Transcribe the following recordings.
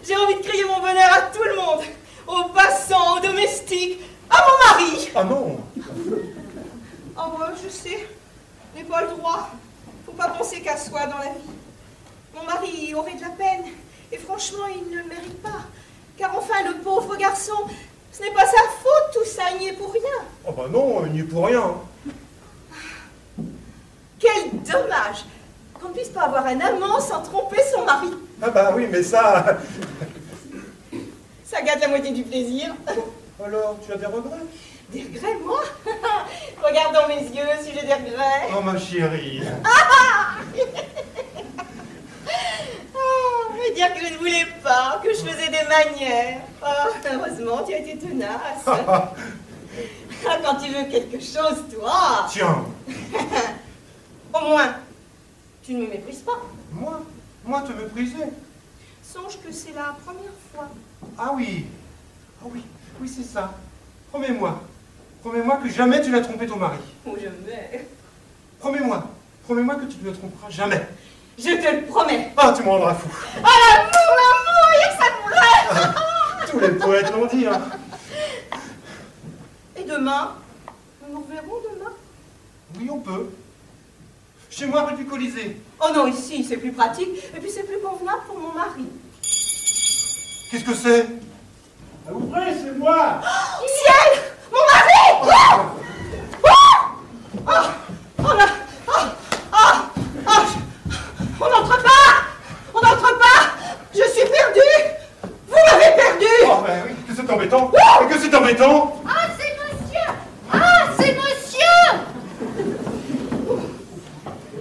J'ai envie de crier mon bonheur à tout le monde, aux passants, aux domestiques, à mon mari. Ah non. Ah ouais, je sais, je n'ai pas le droit. Faut pas penser qu'à soi dans la vie. Mon mari aurait de la peine, et franchement, il ne le mérite pas. Car enfin, le pauvre garçon, ce n'est pas sa faute, tout ça, il n'y est pour rien. Oh bah non, il n'y est pour rien. Quel dommage qu'on ne puisse pas avoir un amant sans tromper son mari. Ah bah oui, mais ça... Ça gâte la moitié du plaisir. Alors, tu as des regrets? Des regrets, moi? Regarde dans mes yeux si j'ai des regrets. Oh ma chérie. Mais dire que je ne voulais pas, que je faisais des manières. Oh, heureusement, tu as été tenace. Quand tu veux quelque chose, toi. Tiens. Au moins, tu ne me méprises pas. Moi te mépriser? Songe que c'est la première fois. Ah oui. Ah oui, oui c'est ça. Promets-moi. Promets-moi que jamais tu n'as trompé ton mari. Oh, jamais. Promets-moi. Promets-moi que tu ne le tromperas jamais. Je te le promets. Ah, tu me rendras fou. Oh, l'amour, il y a que ça me rêve. Tous les poètes l'ont dit, hein. Et demain? Nous nous reverrons demain? Oui, on peut. Chez moi, rue du Colisée. Oh non, ici, c'est plus pratique. Et puis c'est plus convenable pour mon mari. Qu'est-ce que c'est? Ouvrez, c'est moi. Oh, ciel! Mon mari! Oh! Oh! Oh! On n'entre pas! On n'entre pas! Je suis perdue! Vous m'avez perdue! Oh, ben oui, que c'est embêtant! Que c'est embêtant! Ah, c'est monsieur! Ah, c'est monsieur!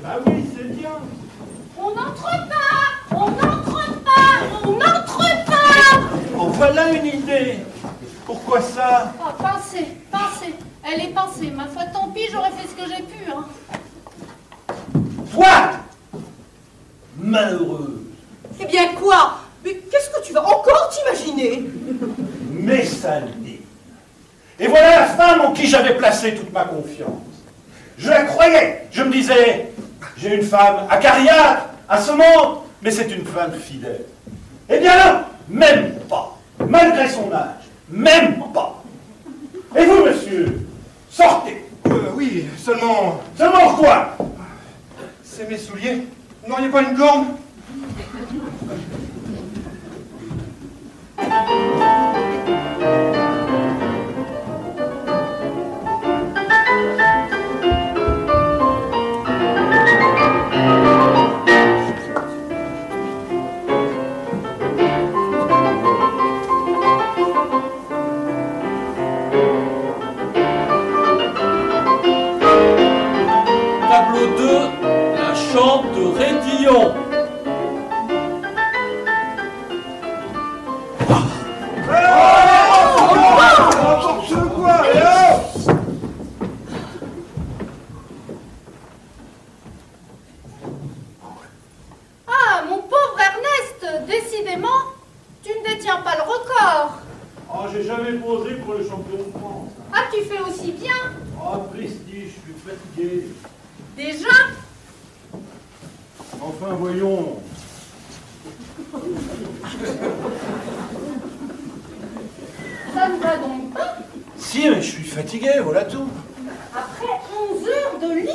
Ah oui, c'est bien. On n'entre pas! On n'entre pas! On n'entre pas! Oh, voilà une idée. Pourquoi ça? Oh, pincez, pincez. Elle est pincée. Ma foi, tant pis, j'aurais fait ce que j'ai pu, hein. Toi! Malheureuse. Eh bien quoi? Mais qu'est-ce que tu vas encore t'imaginer? Messalie. Et voilà la femme en qui j'avais placé toute ma confiance. Je la croyais. Je me disais, j'ai une femme acariâtre, assommante, mais c'est une femme fidèle. Eh bien là, même pas. Malgré son âge, même pas. Et vous, monsieur, sortez. Oui, seulement... Seulement quoi? C'est mes souliers. Vous n'auriez pas une corne? Tableau 2, la chambre de Rétillon. Ah, mon pauvre Ernest, décidément, tu ne détiens pas le record. Oh, j'ai jamais posé pour le champion de France. Ah, tu fais aussi bien. Oh, prestige, je suis fatigué. Déjà? Enfin, voyons. Ça ne va donc pas. Si, mais je suis fatigué, voilà tout. Après 11 heures de lit?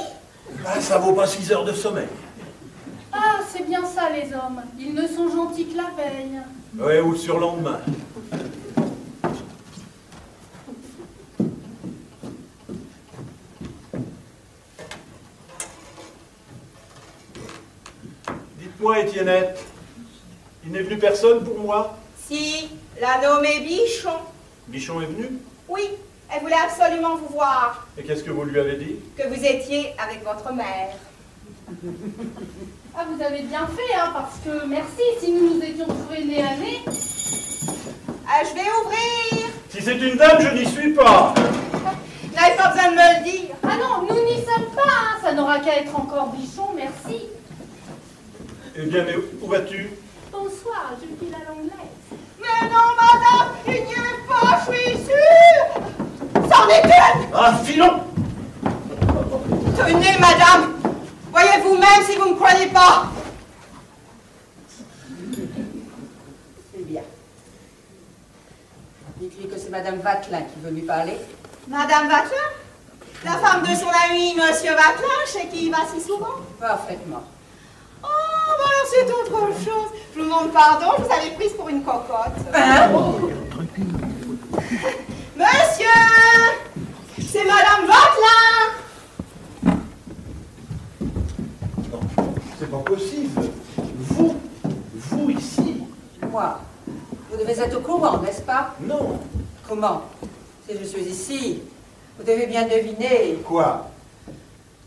Ah, ça vaut pas 6 heures de sommeil. Ah, c'est bien ça, les hommes. Ils ne sont gentils que la veille. Ouais, ou le surlendemain. Dites-moi, Étiennette, il n'est venu personne pour moi? Si, la nommée Bichon. Bichon est venu? Oui, elle voulait absolument vous voir. Et qu'est-ce que vous lui avez dit? Que vous étiez avec votre mère. Ah, vous avez bien fait, hein, parce que merci, si nous nous étions trouvés nez à nez. Ah, je vais ouvrir. Si c'est une dame, je n'y suis pas. N'avez pas besoin de me le dire. Ah non, nous n'y sommes pas, hein. Ça n'aura qu'à être encore Bichon, merci. Eh bien, mais où vas-tu? Bonsoir, je file à l'anglaise. Mais non, madame, il n'y est pas, je suis sûre. C'en est une. Ah, filons! Tenez, madame. Voyez vous-même si vous ne me croyez pas. C'est bien. c'est Madame Vatelin qui veut lui parler. Madame Vatelin? La femme de son ami, Monsieur Vatelin, chez qui il va si souvent? Parfaitement. Oh, bon alors c'est autre chose. Je vous demande pardon, je vous avais prise pour une cocotte. Hein? Monsieur! C'est Madame Vatelin! Non, c'est pas possible. Vous ici? Moi. Vous devez être au courant, n'est-ce pas? Non. Comment? Si je suis ici, vous devez bien deviner. Quoi?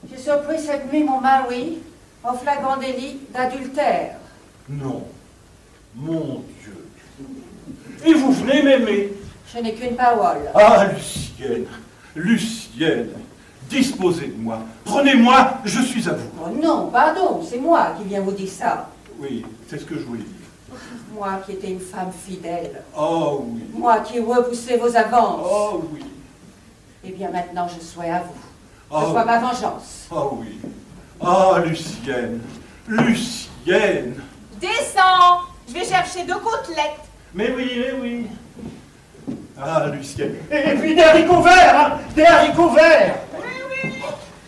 J'ai surpris cette nuit mon mari en flagrant délit d'adultère. Non. Mon Dieu. Et vous venez m'aimer? Je n'ai qu'une parole. Ah, Lucienne, Lucienne, disposez de moi. Prenez-moi, je suis à vous. Oh non, pardon, c'est moi qui viens vous dire ça. Oui, c'est ce que je voulais dire. Moi qui étais une femme fidèle. Oh oui. Moi qui repoussais vos avances. Oh oui. Eh bien maintenant je sois à vous. Oh, Je sois ma vengeance. oh oui. Ah, Lucienne, Lucienne. Descends! Je vais chercher 2 côtelettes. Mais oui. Ah, Lucienne. Et puis des haricots verts, hein, des haricots verts. Oui.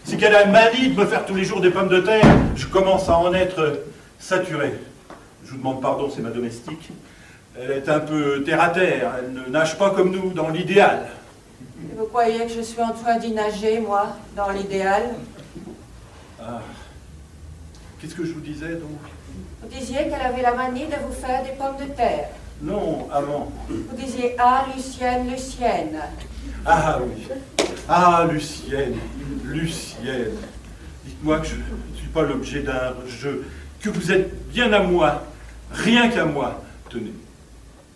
C'est qu'elle a manie de me faire tous les jours des pommes de terre. Je commence à en être saturé. Je vous demande pardon, c'est ma domestique. Elle est un peu terre à terre. Elle ne nage pas comme nous, dans l'idéal. Et vous croyez que je suis en train d'y nager, moi, dans l'idéal? Ah. Qu'est-ce que je vous disais, donc? Vous disiez qu'elle avait la manie de vous faire des pommes de terre. Non, avant. Vous disiez, ah, Lucienne, Lucienne. Ah oui. Ah, Lucienne, Lucienne. Dites-moi que je ne suis pas l'objet d'un jeu, que vous êtes bien à moi, rien qu'à moi. Tenez,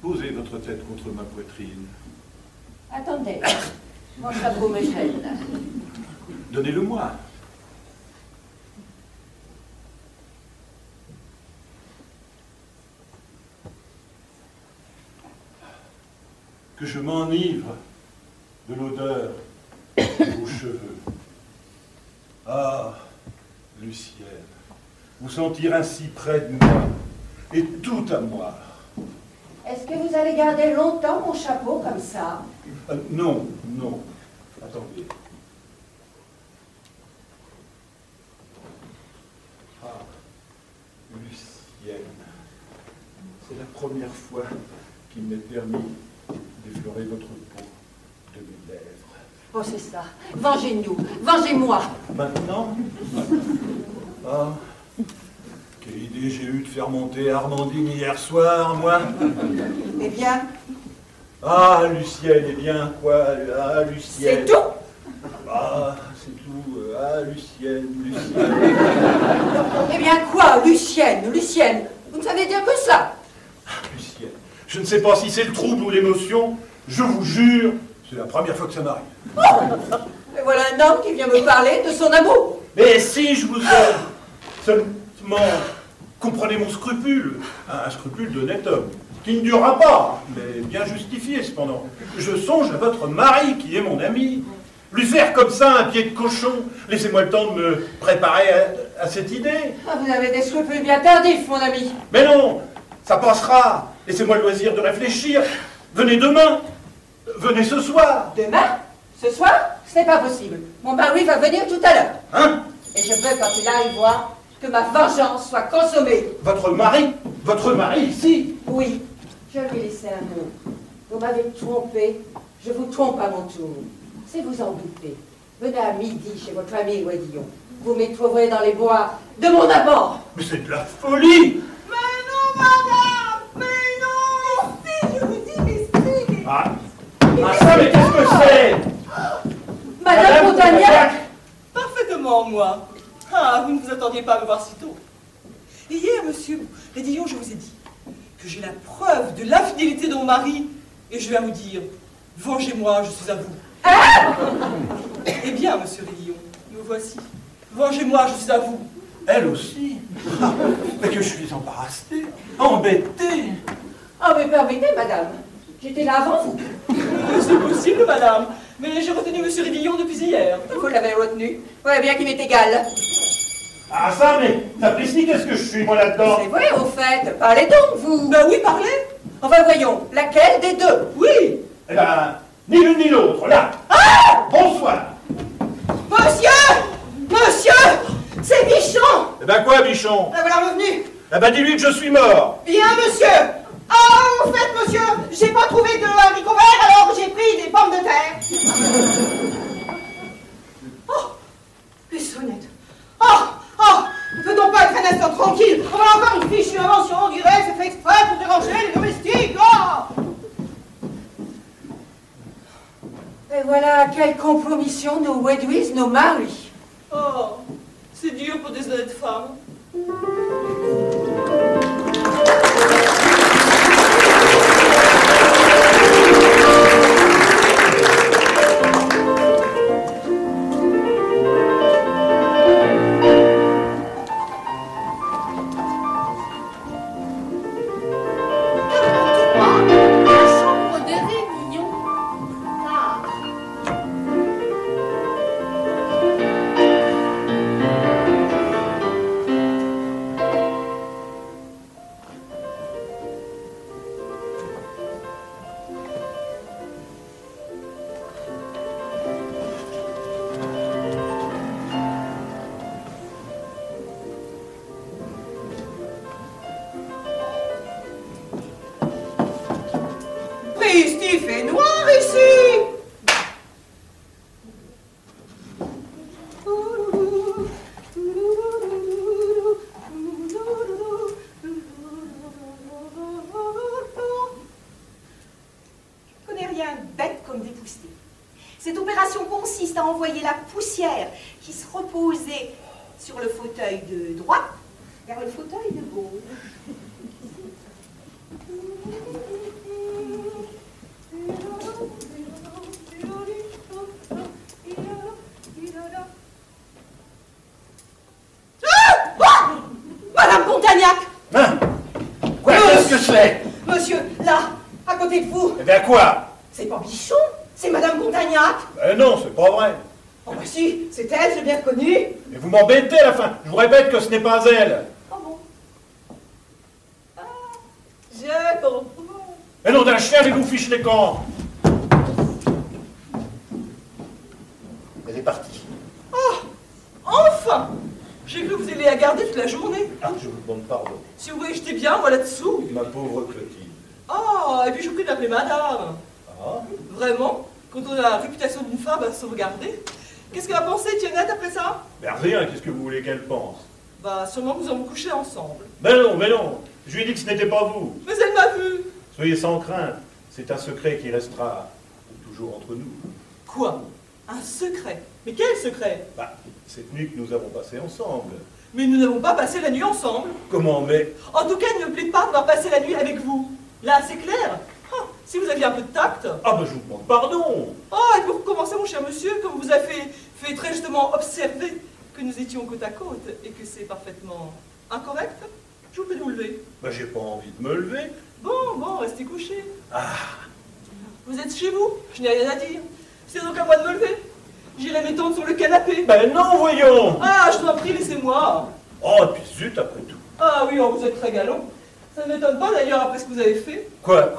posez votre tête contre ma poitrine. Attendez, mon chapeau me gêne. Donnez-le-moi. Que je m'enivre de l'odeur de vos cheveux. Ah, Lucienne, vous sentir ainsi près de moi, et tout à moi. Est-ce que vous allez garder longtemps mon chapeau comme ça? Non. Attendez. Ah, Lucienne, c'est la première fois qu'il m'est permis d'effleurer votre peau de mes lèvres. Oh, c'est ça. Vengez-nous. Vengez-moi. Maintenant? Ah, quelle idée j'ai eue de faire monter Armandine hier soir, moi. Eh bien, Ah, Lucienne, eh bien, quoi? Ah, Lucienne. c'est tout. Ah, c'est tout. Ah, Lucienne. Eh bien, quoi, Lucienne, Lucienne? Vous ne savez dire que ça. Lucienne. Je ne sais pas si c'est le trouble ou l'émotion. Je vous jure, c'est la première fois que ça m'arrive. Et voilà un homme qui vient me parler de son amour. Mais si je vous aime, seulement comprenez mon scrupule. Un scrupule d'honnête homme, qui ne durera pas, mais bien justifié cependant. Je songe à votre mari, qui est mon ami. Lui faire comme ça un pied de cochon, laissez-moi le temps de me préparer à cette idée. Ah, vous avez des scrupules bien tardifs, mon ami. Mais non, ça passera. Laissez-moi le loisir de réfléchir. Venez demain. Venez ce soir. Demain? Ce soir? Ce n'est pas possible. Mon mari va venir tout à l'heure. Hein? Et je veux, quand il arrivera, que ma vengeance soit consommée. Votre mari ici? Oui, je lui ai laissé un mot. Vous m'avez trompé, je vous trompe à mon tour. Si vous en doutez, venez à midi chez votre ami Wadillon. Vous m'y trouverez dans les bois de mon amant. Mais c'est de la folie! Mais non, madame! Mais non! Si, je vous dis, mais si! Ah, ça, mais qu'est-ce que c'est? Madame Montagnac! Parfaitement, moi. Ah, vous ne vous attendiez pas à me voir si tôt. Et hier, monsieur Rédillon, je vous ai dit que j'ai la preuve de l'infidélité de mon mari. Et je viens vous dire, vengez-moi, je suis à vous. Eh bien, monsieur Rédillon, me voici. Vengez-moi, je suis à vous. Elle aussi? Ah, mais que je suis embarrassé, embêté. Oh, mais permettez, madame. J'étais là avant vous. C'est possible, madame. Mais j'ai retenu monsieur Rédillon depuis hier. Vous l'avez retenu. Vous voyez bien qu'il m'est égal. Ah ça, mais sapristi, qu'est-ce que je suis, moi, là-dedans? C'est vrai, au fait. Parlez donc, vous. Ben oui, parlez. Enfin, voyons, laquelle des deux? Oui, Eh ben, ni l'une ni l'autre, là. Bonsoir. Monsieur, c'est Bichon. Eh ben quoi, Bichon? La voilà revenue. Eh ben dis-lui que je suis mort. Bien, monsieur. Ah, en fait, monsieur, j'ai pas trouvé de haricots verts, alors j'ai pris des pommes de terre. Oh, les sonnettes. Ne peut-on pas être un instant tranquille? On va encore une fichue invention, on dirait, c'est fait exprès pour déranger les domestiques. Oh. Et voilà à quelle compromission nous réduisent nos maris. Oh, c'est dur pour des honnêtes femmes. La chambre des réunions. Ah. Triste, il fait noir ici. Je connais rien, bête comme dépousseté. Cette opération consiste à envoyer la poussière qui se reposait sur le fauteuil de droite vers le fauteuil de gauche. Madame Pontagnac! Hein? Quoi, qu'est-ce que c'est? Monsieur, là, à côté de vous, Eh bien quoi? c'est pas Bichon, c'est Madame Pontagnac! Ben non, c'est pas vrai. Oh bah si, c'est elle, j'ai bien reconnue! Et vous m'embêtez à la fin. Je vous répète que ce n'est pas elle. Oh bon? Ah, je comprends. Et non, d'un chien, allez-vous fiche les camps. Elle est partie. Enfin! J'ai cru que vous alliez la garder toute la journée. Ah, je vous demande pardon. Si vous voulez, j'étais bien, moi, là-dessous. Ma pauvre Clotilde. Ah, et puis je vous prie de l'appeler madame. Ah? Vraiment, quand on a la réputation d'une femme à se regarder. Qu'est-ce qu'elle a pensé, Tiennette, après ça? Ben rien, qu'est-ce que vous voulez qu'elle pense? Bah, sûrement que nous avons couché ensemble. Mais non. Je lui ai dit que ce n'était pas vous. Mais elle m'a vu. Soyez sans crainte. C'est un secret qui restera toujours entre nous. Quoi? Un secret? Mais quel secret? Bah, cette nuit que nous avons passée ensemble. Mais nous n'avons pas passé la nuit ensemble. Comment, mais... En tout cas, il ne me plaît pas d'avoir passé la nuit avec vous. Là, c'est clair. Ah, si vous aviez un peu de tact. Ah, ben je vous demande pardon. Ah, et pour commencer, mon cher monsieur, comme vous a fait très justement observer que nous étions côte à côte et que c'est parfaitement incorrect, je vous prie de vous lever. Ben j'ai pas envie de me lever. Bon, restez couché. Ah, Vous êtes chez vous, je n'ai rien à dire. C'est donc à moi de me lever. J'irai m'étendre sur le canapé. ben non, voyons. Ah, je vous en prie, laissez-moi. Oh, et puis zut, après tout. Ah oui, oh, vous êtes très galant. Ça ne m'étonne pas d'ailleurs après ce que vous avez fait. Quoi?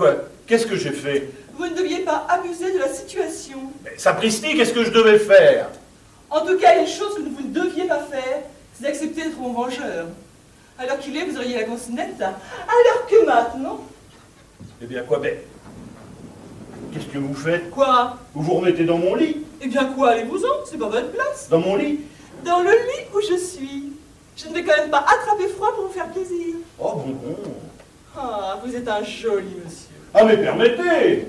Qu'est-ce que j'ai fait? Vous ne deviez pas abuser de la situation. Mais sapristi, qu'est-ce que je devais faire? En tout cas, il y a une chose que vous ne deviez pas faire, c'est d'accepter d'être mon vengeur. Alors qu'il est, vous auriez la conscience nette, alors que maintenant... Eh bien quoi, ben... Qu'est-ce que vous faites? Quoi? Vous vous remettez dans mon lit? Eh bien quoi, allez-vous-en, c'est pas votre place. Dans mon lit? Dans le lit où je suis. Je ne vais quand même pas attraper froid pour vous faire plaisir. Oh, bon. Ah, vous êtes un joli monsieur. Ah, mais permettez!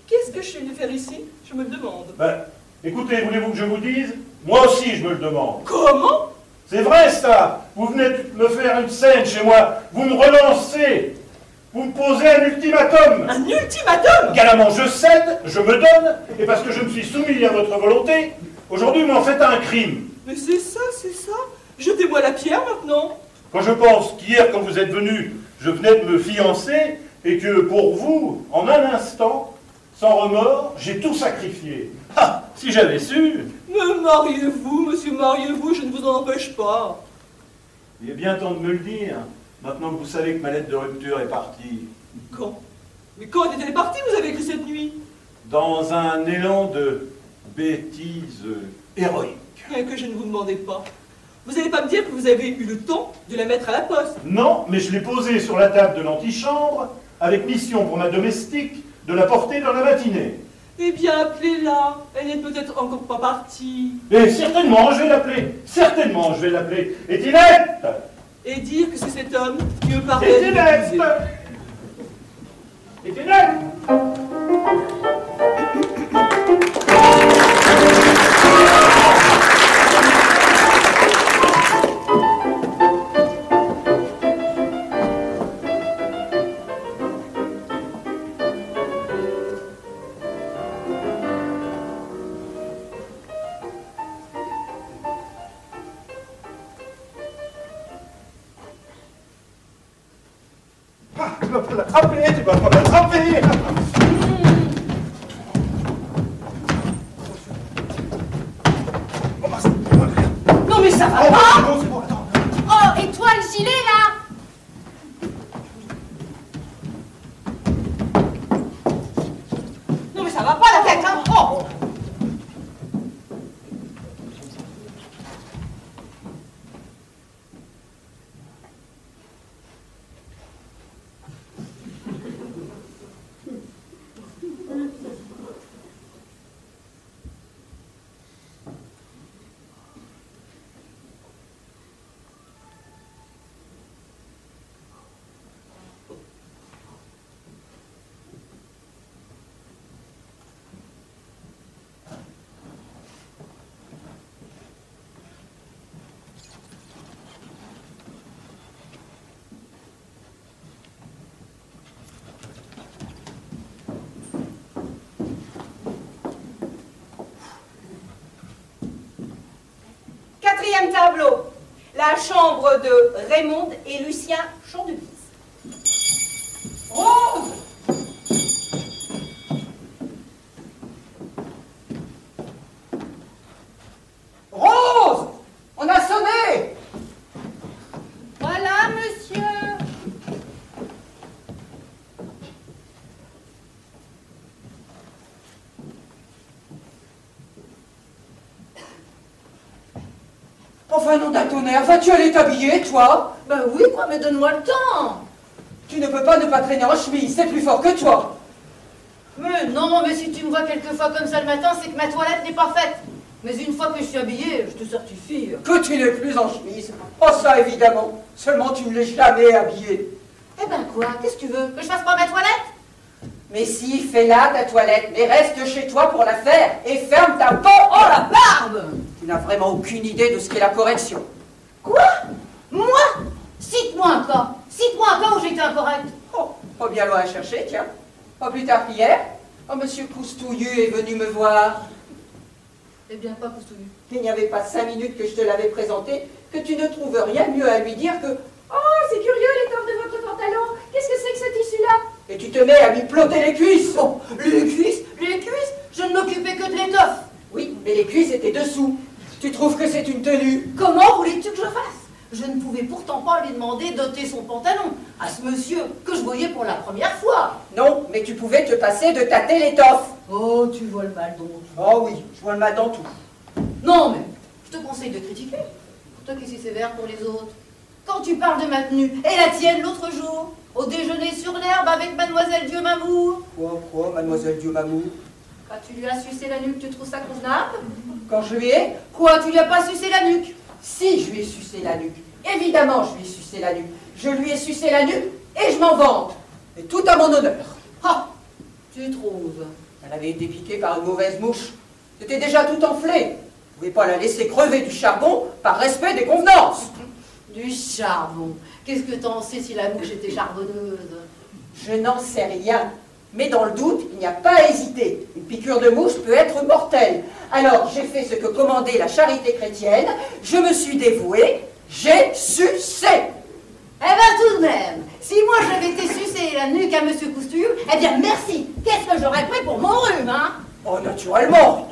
Qu'est-ce que je suis venu faire ici? Je me le demande. Ben, écoutez, voulez-vous que je vous dise? Moi aussi, je me le demande. Comment? C'est vrai, ça! Vous venez de me faire une scène chez moi. Vous me relancez. Vous me posez un ultimatum. Un ultimatum? Galamment, je cède, je me donne, et parce que je me suis soumis à votre volonté, aujourd'hui, vous m'en faites un crime. Mais c'est ça. Jetez-moi la pierre maintenant. Quand je pense qu'hier, quand vous êtes venu, je venais de me fiancer, et que pour vous, en un instant, sans remords, j'ai tout sacrifié. Ah, si j'avais su! Me mariez-vous, monsieur, mariez-vous, je ne vous en empêche pas. Il est bien temps de me le dire, maintenant que vous savez que ma lettre de rupture est partie. Quand? Mais quand est-elle partie, vous avez écrit cette nuit? dans un élan de bêtise héroïque. Et que je ne vous demandais pas. Vous n'allez pas me dire que vous avez eu le temps de la mettre à la poste? Non, mais je l'ai posée sur la table de l'antichambre, avec mission pour ma domestique de la porter dans la matinée. Eh bien, appelez-la. Elle n'est peut-être encore pas partie. Et certainement, je vais l'appeler. Certainement, je vais l'appeler. Étinette! Et dire que c'est cet homme qui me parlait de Étinette! l'épouser. Étinette! Ah, tu vas pas l'attraper, tu vas pas l'attraper. Non mais ça va Oh, pas. c'est bon, c'est bon, attends. Oh, et toi, le gilet, là? Non mais ça va pas la tête, hein. Oh. Quatrième tableau, la chambre de Raymond et Lucien Chandelier. Rose! Rose! On a sonné! Voilà, monsieur. Enfin, nom d'un tonnerre, vas-tu aller t'habiller, toi? Ben oui, quoi, mais donne-moi le temps. Tu ne peux pas ne pas traîner en chemise, c'est plus fort que toi. Mais non, mais si tu me vois quelquefois comme ça le matin, c'est que ma toilette n'est pas faite. Mais une fois que je suis habillée, je te certifie. Que tu n'es plus en chemise. Oh, ça, évidemment. Seulement, tu ne l'es jamais habillée. Eh ben quoi, qu'est-ce que tu veux? Que je fasse pas ma toilette? Mais si, fais-la, ta toilette, mais reste chez toi pour la faire et ferme ta peau. Oh la barbe! Tu n'as vraiment aucune idée de ce qu'est la correction. Quoi? Moi? Cite-moi un cas. Cite-moi un cas où j'ai été incorrecte. Oh, pas bien loin à chercher, tiens. Pas plus tard qu'hier, monsieur Coustouillu est venu me voir. Eh bien, pas Coustouillu. Il n'y avait pas 5 minutes que je te l'avais présenté, que tu ne trouves rien de mieux à lui dire que « Oh, c'est curieux l'étoffe de votre pantalon, qu'est-ce que c'est que ce tissu-là » Et tu te mets à lui plotter les cuisses. Oh, les cuisses? Les cuisses? Je ne m'occupais que de l'étoffe. Oui, mais les cuisses étaient dessous. Tu trouves que c'est une tenue? Comment voulais-tu que je fasse? Je ne pouvais pourtant pas lui demander d'ôter son pantalon à ce monsieur que je voyais pour la première fois. Non, mais tu pouvais te passer de tâter l'étoffe. Oh, tu vois le mal donc. Oh oui, je vois le mal dans tout. Non, mais je te conseille de critiquer. Pour toi qui es si sévère pour les autres. Quand tu parles de ma tenue, et la tienne l'autre jour, au déjeuner sur l'herbe avec mademoiselle Dieu-Mamour. Quoi, mademoiselle Dieu-Mamour? Quand tu lui as sucé la nuque, tu trouves ça convenable? Quand je lui ai? Quoi, tu lui as pas sucé la nuque? Si, je lui ai sucé la nuque. Évidemment, je lui ai sucé la nuque. Je lui ai sucé la nuque et je m'en vante. Et tout à mon honneur. Ah, tu trouves? Elle avait été piquée par une mauvaise mouche. C'était déjà tout enflé. Vous ne pouvez pas la laisser crever du charbon par respect des convenances. Du charbon. Qu'est-ce que t'en sais si la mouche était charbonneuse? Je n'en sais rien. Mais dans le doute, il n'y a pas à hésiter. Une piqûre de mouche peut être mortelle. Alors, j'ai fait ce que commandait la charité chrétienne. Je me suis dévouée. J'ai sucé. Eh ben tout de même, si moi j'avais été sucer la nuque à monsieur Coustouillu, eh bien merci. Qu'est-ce que j'aurais pris pour mon rhume, hein? Oh, naturellement.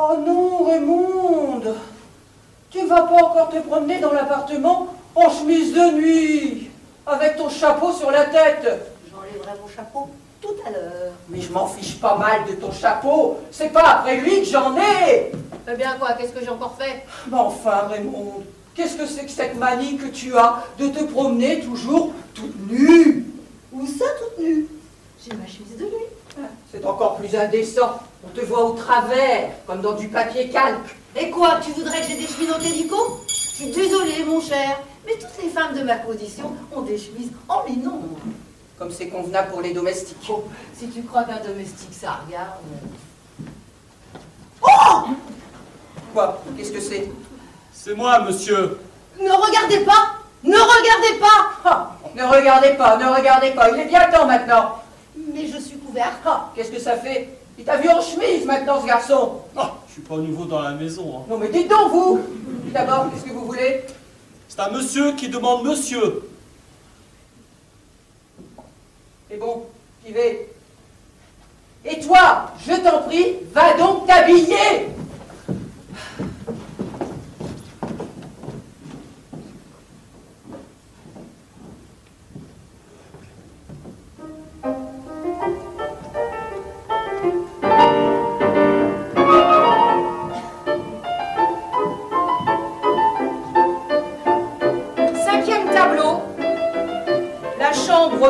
Oh non, Raymond, tu vas pas encore te promener dans l'appartement en chemise de nuit, avec ton chapeau sur la tête. J'enlèverai mon chapeau tout à l'heure. Mais je m'en fiche pas mal de ton chapeau, c'est pas après lui que j'en ai. Eh bien quoi, qu'est-ce que j'ai encore fait? Mais enfin, Raymond, qu'est-ce que c'est que cette manie que tu as de te promener toujours toute nue? Où ça, toute nue? J'ai ma chemise de nuit. C'est encore plus indécent. On te voit au travers, comme dans du papier calque. Et quoi, tu voudrais que j'ai des chemises en calicot? Je suis désolée, mon cher, mais toutes les femmes de ma condition ont des chemises en linon. Comme c'est convenable pour les domestiques. Oh, si tu crois qu'un domestique, ça regarde... Oh! Quoi? Qu'est-ce que c'est? C'est moi, monsieur. Ne regardez pas! Ne regardez pas! Ah, ne regardez pas, ne regardez pas. Il est bien temps maintenant. Mais je suis couverte. Ah, qu'est-ce que ça fait? Il t'a vu en chemise maintenant, ce garçon. Ah, je suis pas nouveau dans la maison. Hein. Non mais dites donc, vous. D'abord, qu'est-ce que vous voulez? C'est un monsieur qui demande monsieur. C'est bon, j'y vais. Et toi, je t'en prie, va donc t'habiller.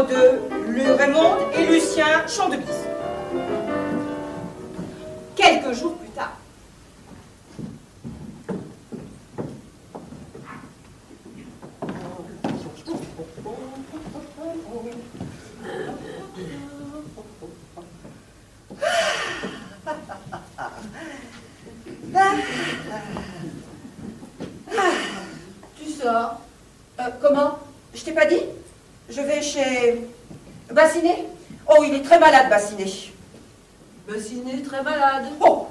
De Raymond et Lucien Chandebis. Quelques jours plus tard. Tu sors? Comment? Je t'ai pas dit? Je vais chez Bassinet. Oh, il est très malade, Bassinet. Bassinet, très malade. Oh,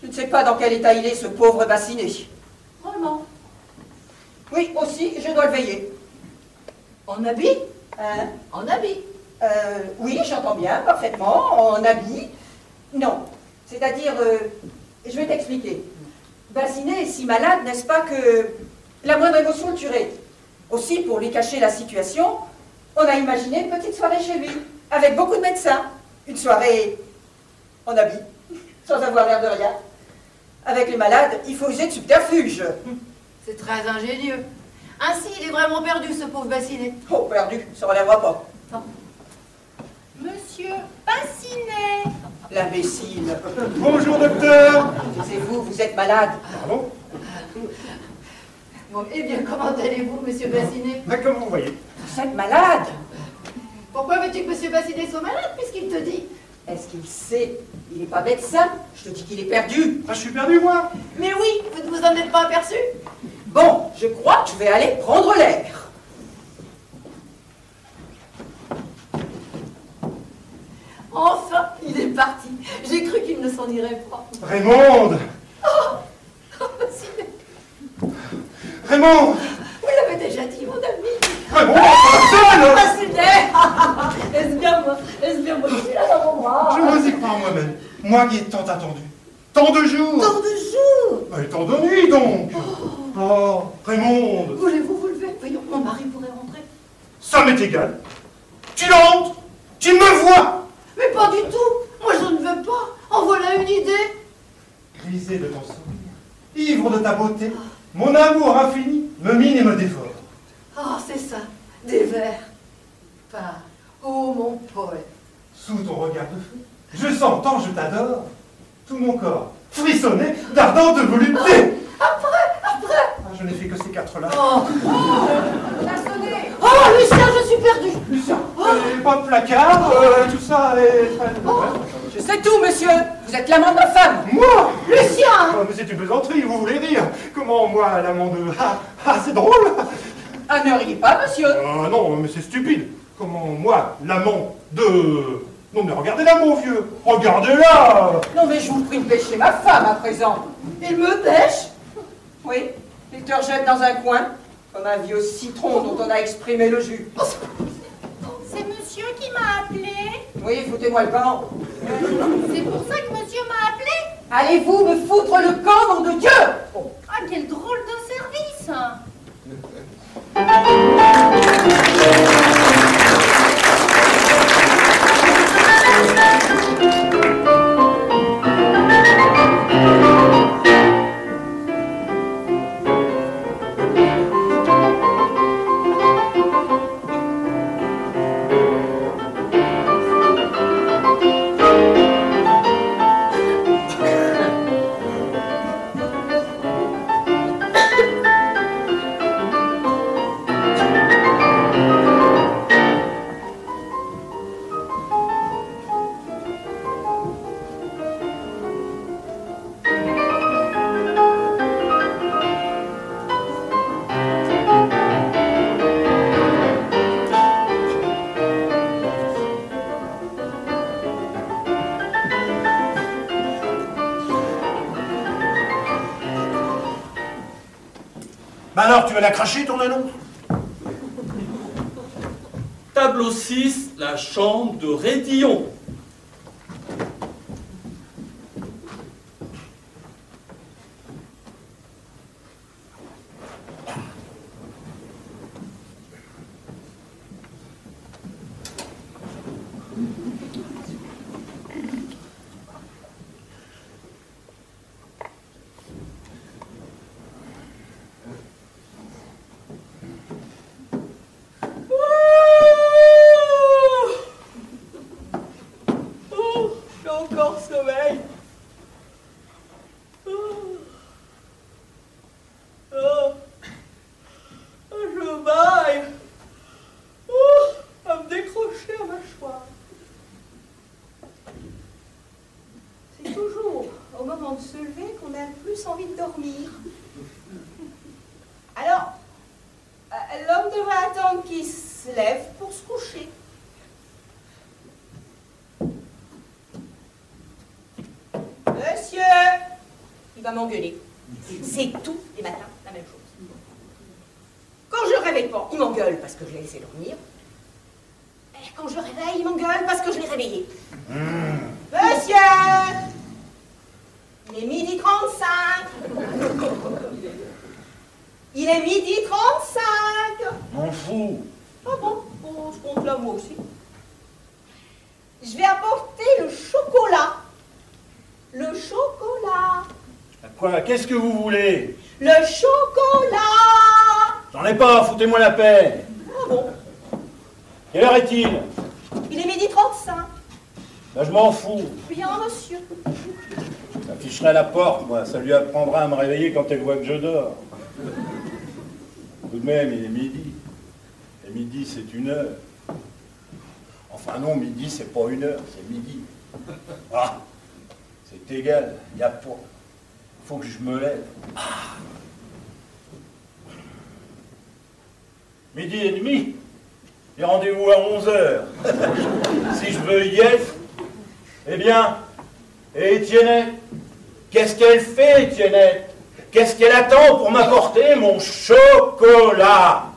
je ne sais pas dans quel état il est, ce pauvre Bassinet. Vraiment? Oui, aussi, je dois le veiller. En habit? Hein? En habit. Oui, j'entends bien, parfaitement, en habit. Non, c'est-à-dire, je vais t'expliquer. Bassinet est si malade, n'est-ce pas, que la moindre émotion le tuerait. Aussi, pour lui cacher la situation, on a imaginé une petite soirée chez lui, avec beaucoup de médecins. Une soirée en habit, sans avoir l'air de rien. Avec les malades, il faut user de subterfuge. C'est très ingénieux. Ainsi, il est vraiment perdu, ce pauvre Bassinet. Oh, perdu, ça ne relèvera pas. Non. Monsieur Bassinet. L'imbécile. Bonjour, docteur. C'est vous, vous êtes malade. Pardon? Bon, eh bien, comment allez-vous, monsieur Bassinet? Ben, comme vous voyez. Vous êtes malade. Pourquoi veux-tu que monsieur Bassinet soit malade, puisqu'il te dit? Est-ce qu'il sait? Il n'est pas médecin. Je te dis qu'il est perdu. Ah, je suis perdu, moi. Mais oui, vous ne vous en êtes pas aperçu? Bon, je crois que je vais aller prendre l'air. Enfin, il est parti. J'ai cru qu'il ne s'en irait pas. Raymond. Oh, Bassinet, Raymond. vous l'avez déjà dit, mon ami. Raymond, enfin, Bassinet. Est-ce bien moi, je suis là dans mon bras. je vous y crois moi-même. Moi qui ai tant attendu. Tant de jours. Tant de jours. Et tant de nuits, donc. Oh, Raymond. Voulez-vous vous lever? Voyons, mon mari pourrait rentrer. Ça m'est égal. Tu entres. Tu me vois. Mais pas du tout. Moi, je ne veux pas. En voilà une idée. Grisé de ton sourire, ivre de ta beauté, mon amour infini me mine et me dévore. Ah, c'est ça. Des vers. Pas. Oh, mon poète. Sous ton regard de feu, je sens tant je t'adore, tout mon corps frissonnait d'ardente volupté. Après. Ah, je n'ai fait que ces quatre-là. Oh, Ça a sonné. oh, Lucien, je suis perdue. Lucien, pas de placard, tout ça est très... Je sais tout, monsieur. Vous êtes l'amant de ma femme. Moi Lucien. Oh, mais c'est une plaisanterie, vous voulez rire. Comment, moi, l'amant de... Ah, c'est drôle. Ah, ne riez pas, monsieur. Non, mais c'est stupide. Comment, moi, l'amant de... Non, mais regardez là, mon vieux. Regardez-là. Non, mais je vous prie de pêcher ma femme à présent. Il me pêche. Oui, il te rejette dans un coin, comme un vieux citron dont on a exprimé le jus. C'est monsieur qui m'a appelé. Oui, foutez-moi le camp. C'est pour ça que monsieur m'a appelé. Allez-vous me foutre le camp, nom de Dieu? Ah, quel drôle de service, hein. Bah alors, tu vas la cracher, ton annonce? Tableau 6, la chambre de Raidillon. M'engueuler. C'est tous les matins la même chose. Quand je le réveille pas, il m'engueule parce que je l'ai laissé dormir. Et quand je le réveille, il m'engueule parce que je l'ai réveillé. Monsieur! Il est midi 35. Il est midi 35. M'en fous. Ah bon? Bon, je compte là moi aussi. Je vais apporter le chocolat. Le chocolat. Quoi? Qu'est-ce que vous voulez? Le chocolat! J'en ai pas, foutez-moi la paix. Ah bon? Quelle heure est-il? Il est midi 35. Ben, je m'en fous. Bien, monsieur. J'afficherai à la porte, moi. Ça lui apprendra à me réveiller quand elle voit que je dors. Tout de même, il est midi. Et midi, c'est 1 heure. Enfin non, midi, c'est pas 1 heure, c'est midi. Ah, c'est égal, il n'y a pas... Faut que je me lève. Ah. Midi et demi. Et rendez-vous à 11h. Si je veux y être, eh bien, et Étiennette? Qu'est-ce qu'elle fait, Étiennette? Qu'est-ce qu'elle attend pour m'apporter mon chocolat?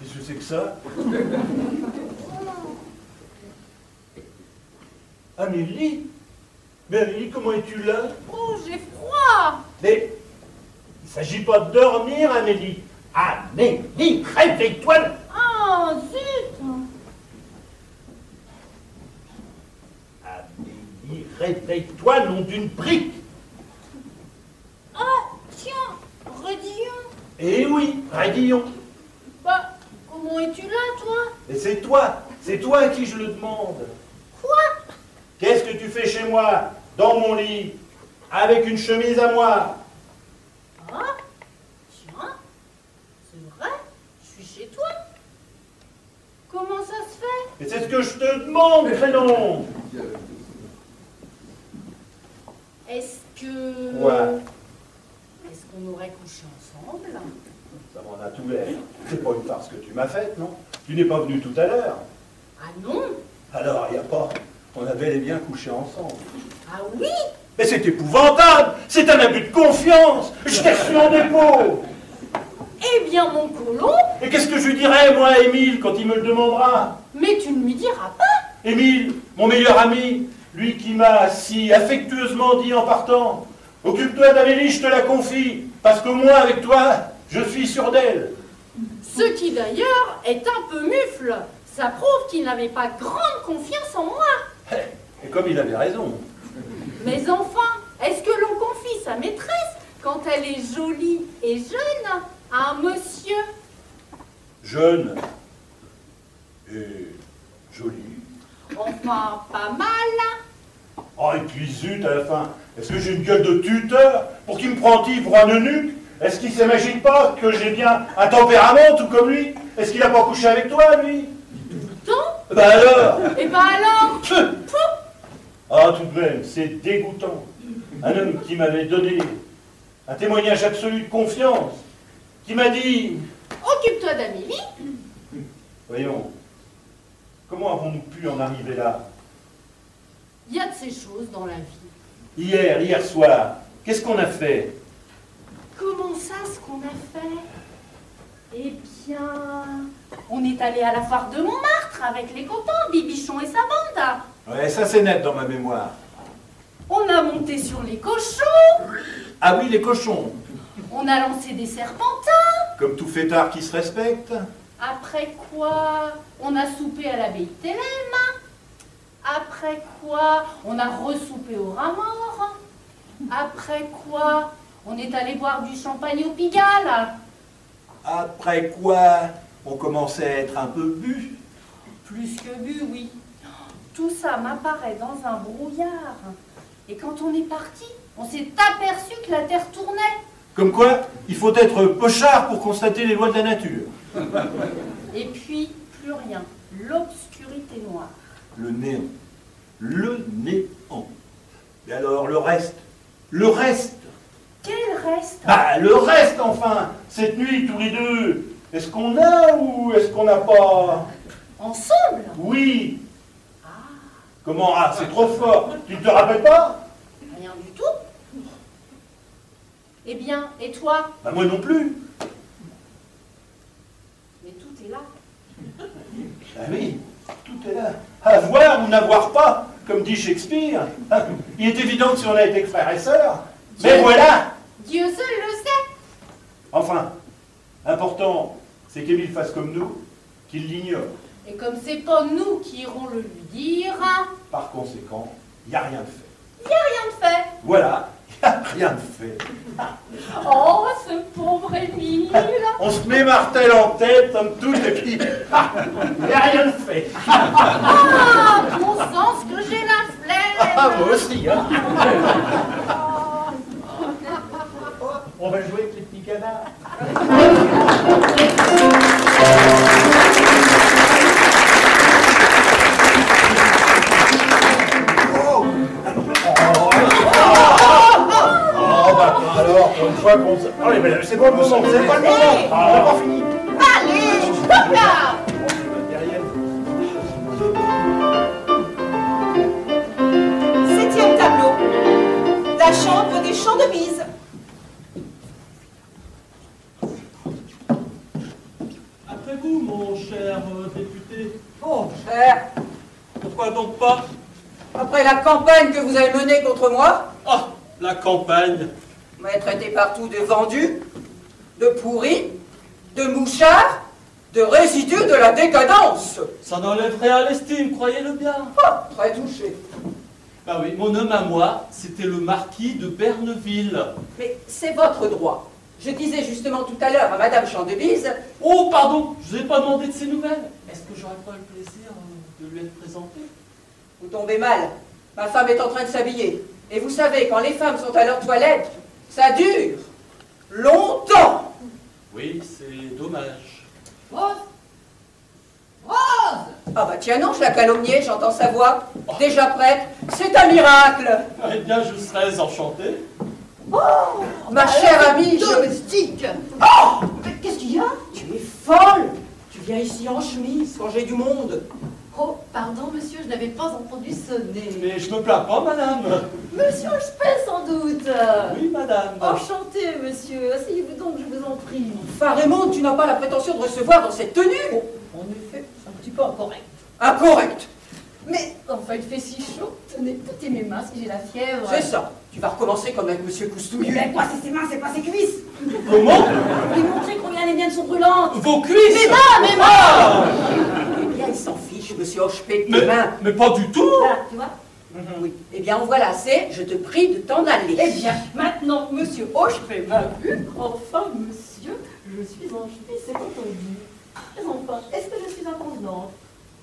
Qu'est-ce que c'est que ça? Amélie? Mais Amélie, comment es-tu là? Oh, j'ai froid. Mais il ne s'agit pas de dormir, Amélie. Amélie, réveille-toi. Oh, zut. Amélie, réveille-toi, nom d'une brique. Ah, tiens, Raidillon. Eh oui, Raidillon. Bah, comment es-tu là, toi? Et c'est toi à qui je le demande. Quoi? Qu'est-ce que tu fais chez moi, dans mon lit, avec une chemise à moi? Ah, tiens, c'est vrai, je suis chez toi. Comment ça se fait? Et c'est ce que je te demande, prénom. Est-ce que... Ouais. Est-ce qu'on aurait couché ensemble? Ça m'en a tout l'air. C'est pas une farce que tu m'as faite, non? Tu n'es pas venu tout à l'heure. Ah non? Alors, il n'y a pas. On a bel et bien couché ensemble. Ah oui? Mais c'est épouvantable! C'est un abus de confiance! Je t'ai reçu en dépôt! Eh bien, mon colon, Et qu'est-ce que je lui dirai, moi, à Émile, quand il me le demandera? mais tu ne lui diras pas. Émile, mon meilleur ami, lui qui m'a si affectueusement dit en partant, « Occupe-toi d'Amélie, je te la confie, parce qu'au moins avec toi, je suis sûr d'elle. » Ce qui d'ailleurs est un peu mufle. Ça prouve qu'il n'avait pas grande confiance en moi. Et comme il avait raison. Mais enfin, est-ce que l'on confie sa maîtresse quand elle est jolie et jeune à un monsieur? Jeune et jolie. Enfin, pas mal. Oh, et puis zut, à la fin, est-ce que j'ai une gueule de tuteur pour qu'il me prend-il pour un eunuque? Est-ce qu'il s'imagine pas que j'ai bien un tempérament tout comme lui? Est-ce qu'il n'a pas couché avec toi, lui? Non? Bah alors? Et bah alors? Ah, tout de même, c'est dégoûtant. Un homme qui m'avait donné un témoignage absolu de confiance, qui m'a dit... Occupe-toi d'Amélie. Voyons, comment avons-nous pu en arriver là? Il y a de ces choses dans la vie. Hier soir, qu'est-ce qu'on a fait? Comment ça, ce qu'on a fait? Eh bien, on est allé à la foire de Montmartre avec les copains, Bibichon et sa bande. Ouais, ça c'est net dans ma mémoire. On a monté sur les cochons. Ah oui, les cochons. On a lancé des serpentins. Comme tout fêtard qui se respecte. Après quoi, on a soupé à l'abbaye de Thélème. Après quoi, on a ressoupé au rat mort. Après quoi, on est allé boire du champagne au Pigalle. Après quoi, on commençait à être un peu bu. Plus que bu, oui. Tout ça m'apparaît dans un brouillard. Et quand on est parti, on s'est aperçu que la Terre tournait. Comme quoi, il faut être pochard pour constater les lois de la nature. Et puis, plus rien. L'obscurité noire. Le néant. Le néant. Et alors, le reste? Le reste? Quel reste? Bah, le reste, enfin. Cette nuit, tous les deux. Est-ce qu'on a ou est-ce qu'on n'a pas? Ensemble? Oui. Comment? Ah, c'est trop fort. Tu ne te rappelles pas? Rien du tout. Eh bien, et toi? Bah, moi non plus. Mais tout est là. Ah oui, tout est là. À voir ou n'avoir pas, comme dit Shakespeare. Il est évident que si on a été frères et sœurs. Mais voilà! Dieu seul le sait. Enfin, l'important, c'est qu'Émile fasse comme nous, qu'il l'ignore. Et comme c'est pas nous qui irons le lui dire, Par conséquent, il n'y a rien de fait. il n'y a rien de fait. Voilà, il n'y a rien de fait. Oh, ce pauvre Émile. On se met Martel en tête, comme tout, et puis il n'y a rien de fait. Ah, bon sens que j'ai la flemme. Ah, moi aussi, hein. On va jouer avec les petits canards. Alors, une fois qu'on se... Allez, mais c'est bon, c'est pas le moment. Ah, on n'a pas fini. Allez, stop là. Septième tableau. La chambre des champs de bise. Après vous, mon cher député. Bon, cher, Pourquoi donc pas? après la campagne que vous avez menée contre moi, Ah, la campagne. vous m'avez traité partout de vendu, de pourri, de mouchard, de résidu de la décadence. Ça n'enlèverait à l'estime, croyez-le bien. Ah, très touché. Bah oui, mon homme à moi, c'était le marquis de Berneville. Mais c'est votre droit. Je disais justement tout à l'heure à Madame Chandebise, Oh, pardon, je vous ai pas demandé de ses nouvelles. Est-ce que j'aurais pas le plaisir de lui être présenté? vous tombez mal. Ma femme est en train de s'habiller. Et vous savez, quand les femmes sont à leur toilette, ça dure longtemps. Oui, c'est dommage. Rose! Rose! Ah bah tiens non, je la calomniais, j'entends sa voix. Déjà prête, c'est un miracle. Eh bien, je serais enchanté. Oh, ma chère amie, Domestique! Oh, mais qu'est-ce qu'il y a? Tu es folle. Tu viens ici en chemise quand j'ai du monde. Oh, pardon, monsieur, je n'avais pas entendu sonner. Mais je me plains pas, madame. Monsieur Spey, sans doute. Oui, madame. Enchanté, monsieur. Asseyez-vous donc, je vous en prie. Enfin Raymond, tu n'as pas la prétention de recevoir dans cette tenue. En effet, c'est un petit peu incorrect. Incorrect. Enfin, il fait si chaud. Tenez, toutes mes mains si j'ai la fièvre. C'est ça. Tu vas recommencer comme avec Monsieur Coustouilleux. Mais quoi, c'est ses mains, c'est pas ses cuisses. Comment? Lui montrer combien les miennes sont brûlantes. Vos cuisses? Mes mains, mes mains. Eh bien, il s'en fiche, Monsieur Hochepet, de tes mains. Mais pas du tout. Voilà, tu vois. Oui. Eh bien, en voilà assez. Je te prie de t'en aller. Eh bien, maintenant, Monsieur Hochepet m'a vu. Enfin, monsieur, je suis en cheville, c'est entendu. Mais enfin, est-ce que je suis inconvenante?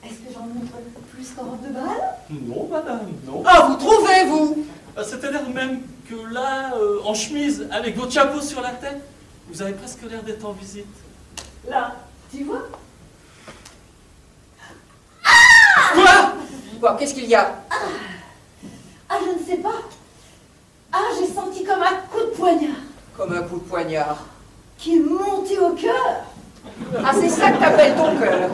Est-ce que j'en montre plus qu'en robe de bal? Non, madame, non. Ah, vous trouvez, vous? C'est-à-dire même que là, en chemise, avec votre chapeau sur la tête, vous avez presque l'air d'être en visite. Là, tu vois? Quoi? Quoi? Qu'est-ce qu'il y a? Ah, je ne sais pas. Ah, j'ai senti comme un coup de poignard Comme un coup de poignard. qui est monté au cœur. Ah, c'est ça que t'appelles ton cœur.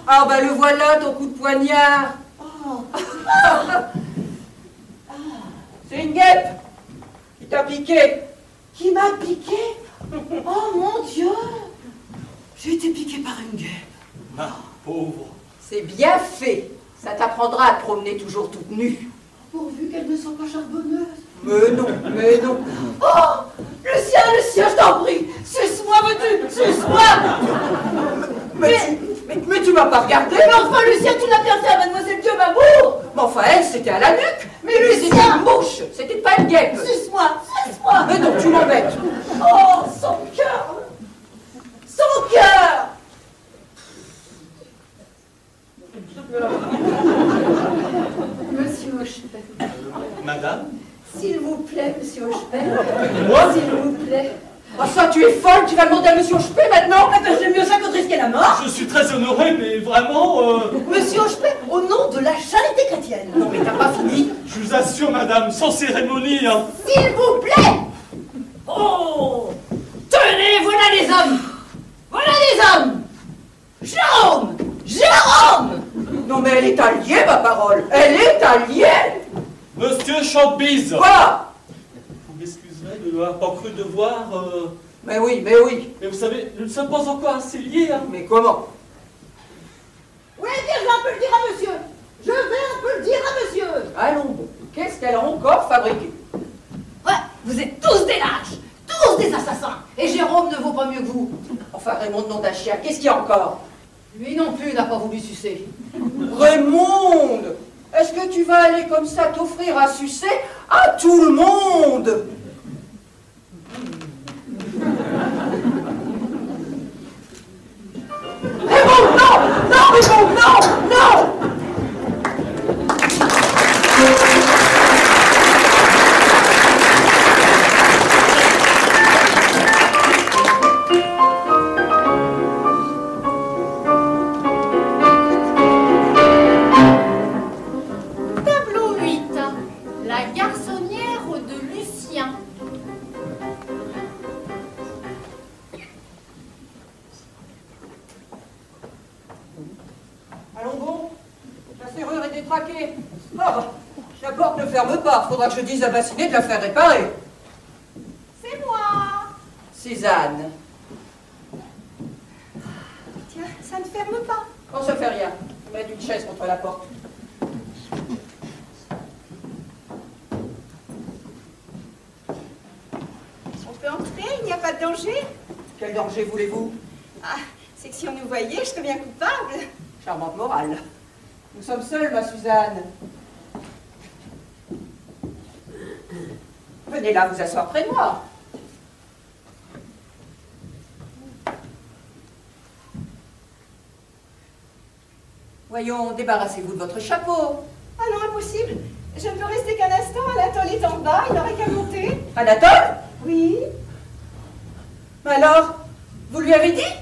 Ah, bah le voilà, ton coup de poignard. Oh, C'est une guêpe qui t'a piqué. qui m'a piqué? Oh mon Dieu! J'ai été piquée par une guêpe. Ma pauvre. C'est bien fait. Ça t'apprendra à te promener toujours toute nue. Pourvu qu'elle ne soit pas charbonneuse. Mais non, mais non. Oh! Lucien, je t'en prie! Suce-moi, veux-tu? Suce-moi! Mais tu m'as pas regardé. Mais enfin, Lucien, tu l'as bien fait à Mademoiselle Dieu, Mamour! Mais enfin, elle, c'était à la nuque. Mais C'était Lucien! une mouche. C'était pas une guêpe. Suce-moi! Suce-moi! Mais non, tu m'embêtes. Oh, son cœur! Son cœur! Monsieur Hochepet. Madame? S'il vous plaît, monsieur Hochepet. Moi? S'il vous plaît. Oh, ça, tu es folle. Tu vas demander à Monsieur Hochepet maintenant. J'aime mieux ça que de risquer la mort. Je suis très honoré, mais vraiment, Monsieur Hochepet, au nom de la charité chrétienne. Non, mais t'as pas fini. je vous assure, madame, sans cérémonie, hein. S'il vous plaît. Oh! Tenez, voilà les hommes. Voilà les hommes. Jérôme! Jérôme! Non, mais elle est alliée, ma parole. Elle est alliée. Monsieur Chantebise. Quoi? Vous m'excuserez de n'avoir pas cru devoir... Mais oui, mais oui. Mais vous savez, nous ne sommes pas encore assez liés, hein. Mais comment? Oui, bien, je vais un peu le dire à monsieur. Je vais un peu le dire à monsieur. Allons, qu'est-ce qu'elle a encore fabriqué? Ouais, vous êtes tous des lâches, tous des assassins. Et Jérôme ne vaut pas mieux que vous. Enfin, Raymond, nom d'un chien, qu'est-ce qu'il y a encore? Lui non plus n'a pas voulu sucer. Raymond! Est-ce que tu vas aller comme ça t'offrir à sucer à tout le monde? Raymond, non! Non, Raymond, non! Non! Tableau 8. La garçonnière de Lucien. Allons bon, la serrure est détraquée. Ah, la porte ne ferme pas, faudra que je dise à Bassinet de la faire réparer. C'est moi. Suzanne. Tiens, ça ne ferme pas. On se fait rien. Mettre une chaise contre la porte. On peut entrer, il n'y a pas de danger. Quel danger voulez-vous? Ah, c'est que si on nous voyait, je serais bien coupable. Charmante morale. Nous sommes seuls, ma Suzanne. Venez là vous asseoir près de moi. Voyons, débarrassez-vous de votre chapeau. Ah non, impossible. Je ne peux rester qu'un instant. Anatole est en bas, il n'aurait qu'à monter. Anatole? Oui. Mais alors, vous lui avez dit?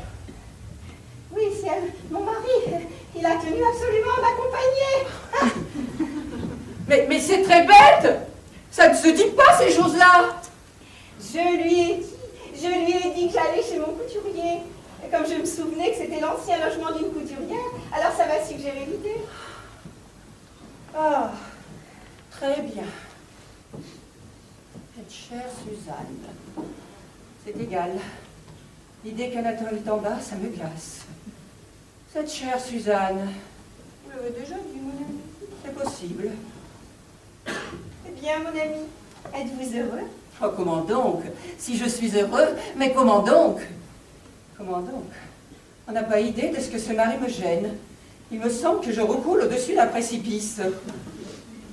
Oui, ciel. Mon mari, il a tenu absolument à m'accompagner. Mais c'est très bête. Ça ne se dit pas ces choses-là. Je lui ai dit que j'allais chez mon couturier. Et comme je me souvenais que c'était l'ancien logement d'une couturière, alors ça m'a suggéré l'idée. Ah, très bien. Cette chère Suzanne. C'est égal. L'idée qu'Anatole est en bas, ça me glace. Cette chère Suzanne. Oui, Je l'avais déjà dit, mon ami. C'est possible. Eh bien, mon ami, êtes-vous heureux? Oh, comment donc? Si je suis heureux, mais comment donc? Comment donc? On n'a pas idée de ce que ce mari me gêne. Il me semble que je recoule au-dessus d'un précipice.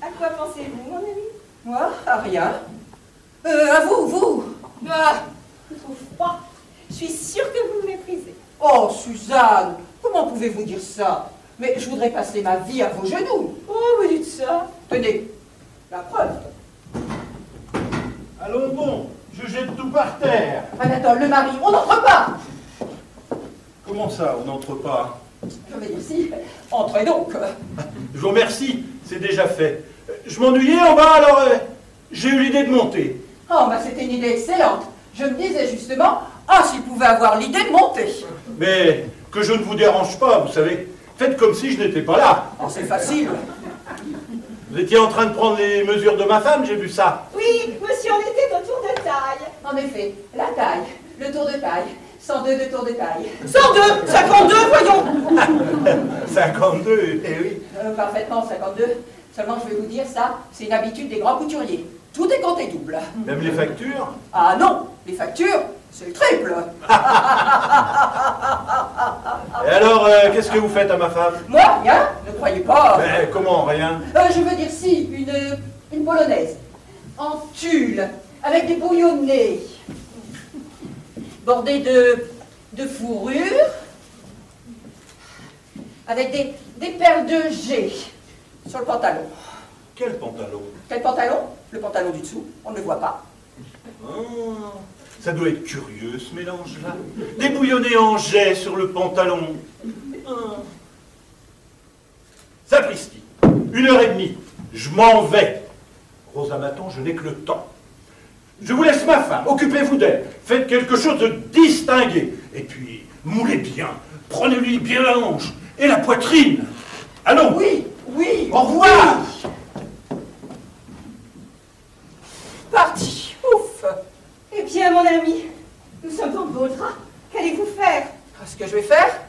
À quoi pensez-vous, mon ami? Moi? À rien. À vous? Ah, je trouve pas. Je suis sûre que vous me méprisez. Oh, Suzanne, comment pouvez-vous dire ça? Mais je voudrais passer ma vie à vos genoux. Oh, vous dites ça? Tenez, la preuve. Allons bon, je jette tout par terre. Ah, attends, le mari, on n'entre pas. Comment ça, on n'entre pas? Je vais dire si. Entrez donc. Je vous remercie, c'est déjà fait. Je m'ennuyais en bas, alors j'ai eu l'idée de monter. Oh, bah c'était une idée excellente. Je me disais justement, ah, s'il pouvait avoir l'idée de monter. Mais que je ne vous dérange pas, vous savez. Faites comme si je n'étais pas là. Oh, c'est facile. Vous étiez en train de prendre les mesures de ma femme, j'ai vu ça. Oui, monsieur, on était au tour de taille. En effet, la taille, le tour de taille, 102 de tour de taille. 102, 52, voyons. 52, eh oui. Parfaitement, 52. Seulement, je vais vous dire, ça, c'est une habitude des grands couturiers. Tout est compté double. Même les factures? Ah non, les factures, c'est le triple. Et alors, qu'est-ce que vous faites à ma femme? Moi, rien, ne croyez pas. Mais comment, rien? Je veux dire, si, une polonaise, en tulle, avec des bouillonnés, bordée de fourrure, avec des perles de G sur le pantalon. Quel pantalon? Quel pantalon? Le pantalon du dessous, on ne le voit pas. Ah, ça doit être curieux, ce mélange-là. Des bouillonnés en jet sur le pantalon. Ah. Sapristi, 1h30, je m'en vais. Rosa m'attend, je n'ai que le temps. Je vous laisse ma femme, occupez-vous d'elle. Faites quelque chose de distingué. Et puis, moulez bien, prenez-lui bien la hanche et la poitrine. Allons. Oui, au revoir. Parti, ouf. Eh bien, mon ami, nous sommes dans vos draps. Qu'allez-vous faire? Ce que je vais faire,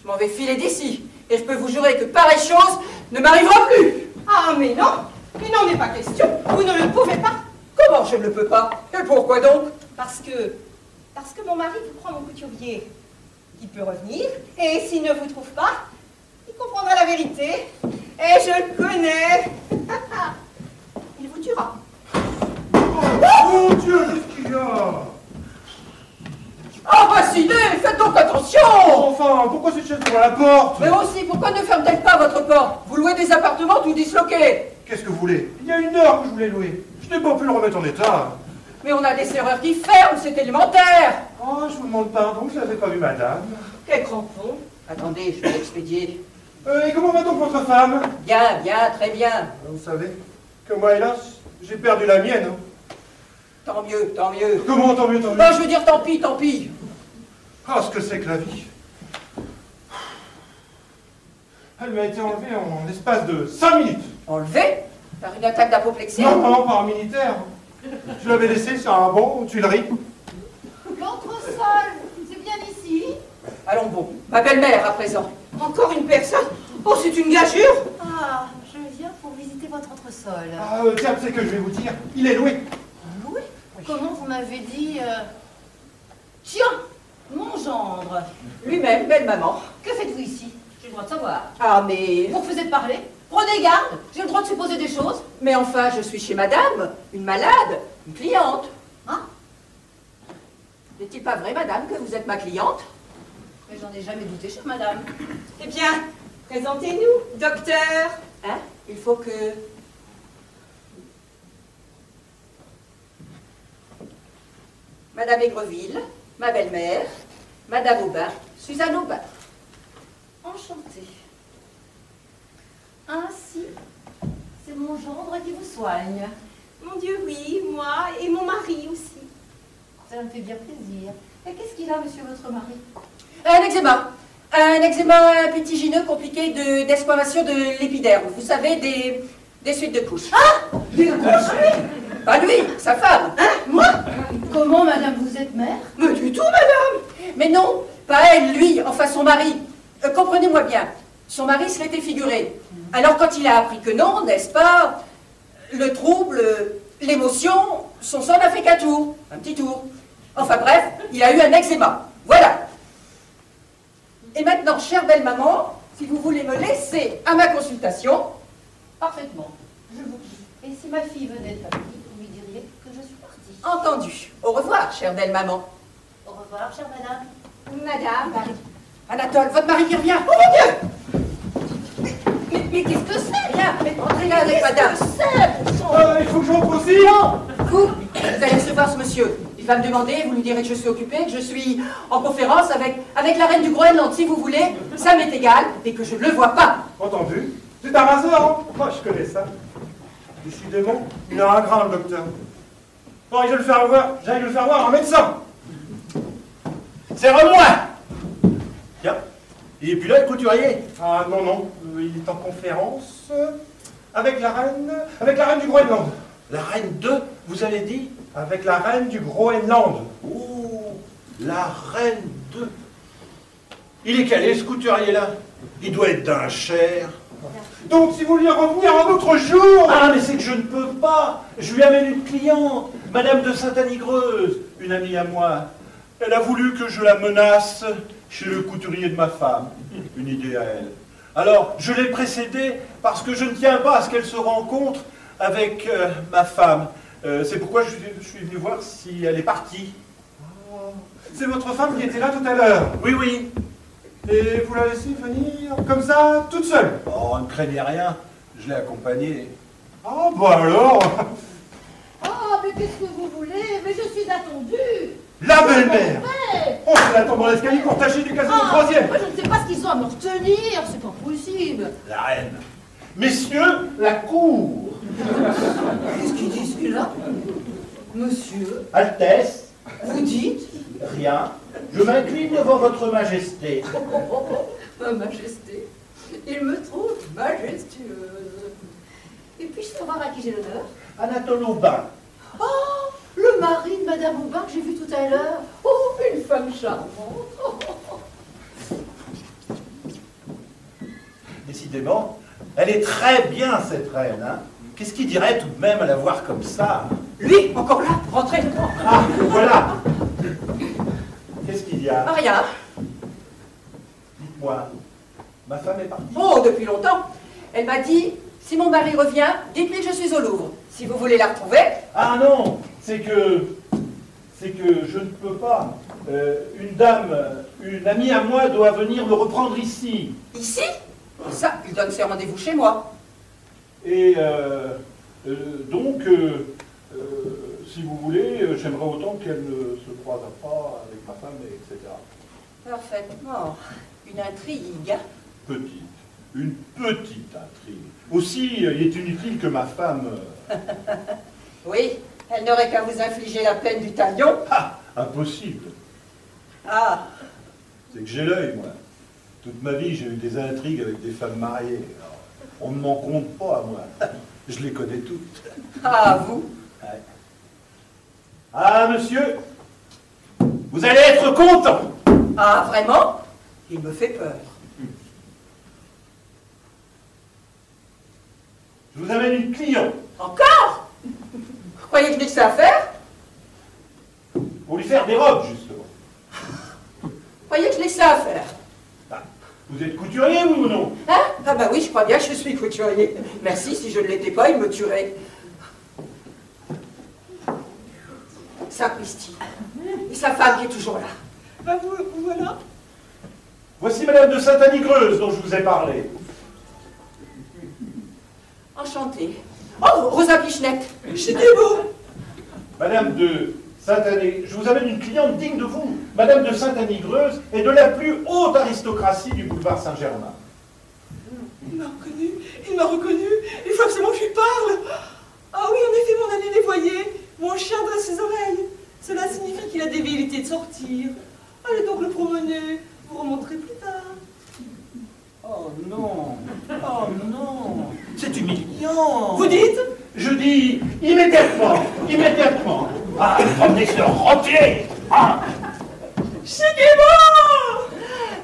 je m'en vais filer d'ici. Et je peux vous jurer que pareille chose ne m'arrivera plus. Ah, mais non, il n'en est pas question. Vous ne le pouvez pas. Comment je ne le peux pas? Et pourquoi donc? Parce que mon mari vous prend mon couturier. Il peut revenir, et s'il ne vous trouve pas, il comprendra la vérité. Et je le connais. Il vous tuera. Oh mon Dieu, qu'est-ce qu'il y a? Ah, Bassinet, faites donc attention! Enfin, pourquoi cette chaise devant la porte? Mais aussi, pourquoi ne ferme-t-elle pas votre porte? Vous louez des appartements tout disloqués. Qu'est-ce que vous voulez? Il y a 1 heure que je voulais louer. Je n'ai pas pu le remettre en état. Mais on a des serrures qui ferment, c'est élémentaire. Oh, je vous demande pardon, je n'avais pas vu madame. Quel crampon. Attendez, je vais l'expédier. Et comment va donc votre femme? Bien, bien, très bien. Vous savez que moi, hélas, j'ai perdu la mienne. Hein. Tant mieux, tant mieux. Comment tant mieux, tant mieux? Non, je veux dire tant pis, tant pis. Ah, ce que c'est que la vie. Elle m'a été enlevée en l'espace de 5 minutes. Enlevée? Par une attaque d'apoplexie? Non, non, par un militaire. Je l'avais laissé sur un banc aux Tuileries. L'entresol, c'est bien ici? Allons bon, ma belle-mère à présent. Encore une personne? Oh, c'est une gageure. Ah, je viens pour visiter votre entresol. Ah, tiens, c'est que je vais vous dire, il est loué. Loué? Comment vous m'avez dit Tiens, mon gendre. Lui-même, belle maman. Que faites-vous ici? J'ai le droit de savoir. Ah, mais... Vous refusez de parler? Prenez garde, j'ai le droit de supposer des choses. Mais enfin, je suis chez madame, une malade, une cliente. Hein? N'est-il pas vrai, madame, que vous êtes ma cliente? Mais j'en ai jamais douté, chère madame. Eh bien, présentez-nous, docteur. Hein? Il faut que... Madame Aigreville, ma belle-mère, Madame Aubin, Suzanne Aubin. Enchantée. Ainsi, c'est mon gendre qui vous soigne. Mon Dieu, oui, moi et mon mari aussi. Ça me fait bien plaisir. Et qu'est-ce qu'il a, monsieur votre mari? Un eczéma. Un eczéma pétigineux compliqué d'esquamation de l'épiderme. Vous savez, des suites de couches. Ah! Des couches? Pas lui, sa femme. Hein? Moi? Comment, madame, vous êtes mère? Mais du tout, madame. Mais non, pas elle, lui, enfin son mari. Comprenez-moi bien. Son mari se l'était figuré. Alors quand il a appris que non, n'est-ce pas, le trouble, l'émotion, son sang n'a fait qu'un tour, un petit tour. Enfin bref, il a eu un eczéma. Voilà. Et maintenant, chère belle maman, si vous voulez me laisser à ma consultation. Parfaitement. Je vous quitte. Et si ma fille venait de Paris, vous lui diriez que je suis partie. Entendu. Au revoir, chère belle maman. Au revoir, chère madame. Madame. Anatole, votre mari qui revient. Oh mon Dieu! Mais qu'est-ce que c'est? Rien. Mais entrez là avec madame. Il faut que je rentre aussi. Non. Vous allez recevoir ce monsieur. Il va me demander, vous lui direz que je suis occupée, que je suis en conférence avec la reine du Groenland, si vous voulez. Ça m'est égal, et que je ne le vois pas. Entendu. C'est un raseur, hein? Moi, je connais ça. Décidément, il a un grain, le docteur. J'aille le faire voir un médecin. Serre-moi! Tiens. Et puis là, le couturier. Ah non, il est en conférence avec la reine du Groenland. La reine de, vous avez dit? Avec la reine du Groenland. Oh, la reine de... Il est calé, ce couturier-là. Il doit être d'un cher. Donc, si vous vouliez revenir un autre jour... Ah, mais c'est que je ne peux pas. Je lui amène une cliente, Madame de Sainte-Anigreuse, une amie à moi. Elle a voulu que je la menace chez le couturier de ma femme. Une idée à elle. Alors, je l'ai précédée parce que je ne tiens pas à ce qu'elle se rencontre avec ma femme. C'est pourquoi je suis venu voir si elle est partie. Oh, c'est votre femme qui était là tout à l'heure. Oui, oui. Et vous la laissez venir comme ça, toute seule? Oh, ne craignez rien. Je l'ai accompagnée. Ah, bah alors... Ah, mais qu'est-ce que vous voulez? Mais je suis attendue. La belle-mère! On l'attend dans l'escalier pour tâcher du casino au troisième! Moi, je ne sais pas ce qu'ils ont à me retenir, c'est pas possible. La reine. Messieurs, la cour. Qu'est-ce qu'ils disent, celui-là? Monsieur, Altesse. vous dites? Rien. Je m'incline devant votre majesté. Ma majesté, il me trouve majestueuse. Et puis-je savoir à qui j'ai l'honneur? Anatole Aubin. Oh, le mari de Madame Aubin que j'ai vu tout à l'heure. Oh, une femme charmante. Décidément, elle est très bien, cette reine. Hein. Qu'est-ce qu'il dirait tout de même à la voir comme ça? Lui, encore là, rentrez. Ah, voilà. Qu'est-ce qu'il y a? Rien. Dites-moi, ma femme est partie? Oh, depuis longtemps. Elle m'a dit, si mon mari revient, dites-lui que je suis au Louvre. Si vous voulez la retrouver... Ah non, c'est que je ne peux pas. Une dame, une amie à moi doit venir me reprendre ici. Ici? Ça, il donne ses rendez-vous chez moi. Et donc, si vous voulez, j'aimerais autant qu'elle ne se croise pas avec ma femme, etc. Parfaitement. Une intrigue. Une petite intrigue. Aussi, il est inutile que ma femme... Oui, elle n'aurait qu'à vous infliger la peine du talion. Ah, impossible. Ah. C'est que j'ai l'œil, moi. Toute ma vie, j'ai eu des intrigues avec des femmes mariées. Alors, on ne m'en compte pas, moi. Je les connais toutes. Ah, vous? Ouais. Ah, monsieur, vous allez être content. Ah, vraiment? Il me fait peur. Je vous amène une cliente. Encore? Vous croyez que je n'ai que ça à faire? Pour lui faire des robes, justement. Vous croyez que je n'ai que ça à faire? Ah, vous êtes couturier, oui ou non? Hein? Ah bah oui, je crois bien que je suis couturier. Merci, si je ne l'étais pas, il me tuerait. Sapristi. Et sa femme qui est toujours là. Ben vous voilà. Voici Madame de Sainte-Anigreuse dont je vous ai parlé. Enchantée. Oh, Rosa Pichenette. J'étais beau. Madame de Sainte-Anigreuse, je vous amène une cliente digne de vous. Madame de Sainte-Anigreuse est de la plus haute aristocratie du boulevard Saint-Germain. Il m'a reconnu. Il faut absolument que je lui parle. Ah oui, en effet, mon ami les voyait. Mon chien dresse ses oreilles. Cela signifie qu'il a des velléités de sortir. Allez donc le promener. Vous remonterez plus tard. Oh non, c'est humiliant. Vous dites? Je dis immédiatement. Ah, promenez ce rentier. Ah. Chiquez-moi!